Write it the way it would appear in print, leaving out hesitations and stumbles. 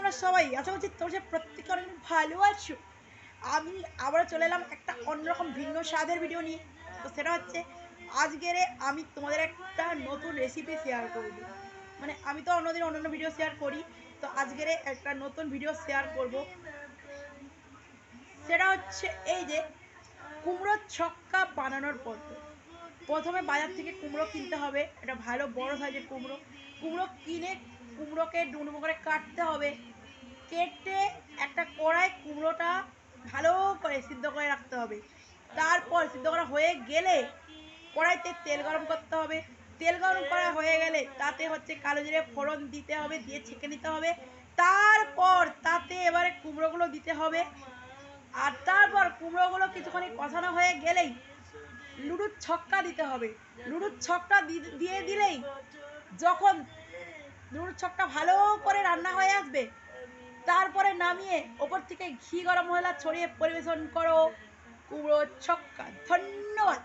তোমরা সবাই? আশা করছি তোমরা প্রত্যেকে অনেক ভালো আছো। আমি আবারও চলে এলাম একটা অন্যরকম ভিন্ন স্বাদের ভিডিও নিয়ে। তো সেটা হচ্ছে আজকেরে আমি তোমাদের একটা নতুন রেসিপি শেয়ার করব। মানে আমি তো অন্যদিন অন্যান্য ভিডিও শেয়ার করি। তো আজকেরে একটা নতুন ভিডিও শেয়ার করব। সেটা হচ্ছে এই যে কুমড়োর ছক্কা বানানোর পদ্ধতি। প্রথমে বাজার থেকে কুমড়ো কিনতে হবে, এটা ভালো বড় সাইজের কুমড়ো। কুমড়ো কিনে কুমড়োকে ডুমডুমো করে কাটতে হবে। কেটে একটা কড়াই কুমড়োটা ভালো করে সিদ্ধ করে রাখতে হবে। তারপর সিদ্ধ করা হয়ে গেলে কড়াইতে তেল গরম করতে হবে। তেল গরম করা হয়ে গেলে তাতে হচ্ছে কালো জিরে ফোড়ন দিতে হবে, দিয়ে ছেঁকে নিতে হবে। তারপর তাতে এবারে কুমড়োগুলো দিতে হবে। আর তারপর কুমড়োগুলো কিছুখানি কষানো হয়ে গেলেই লুডুর ছক্কা দিতে হবে। লুডুর ছক্কা দিয়ে দিলেই যখন লুডুর ছক্কা ভালো করে রান্না হয়ে আসবে, তারপরে নামিয়ে ওপর থেকে ঘি গরম মশলা ছড়িয়ে পরিবেশন করো কুমড়োর ছক্কা। ধন্যবাদ।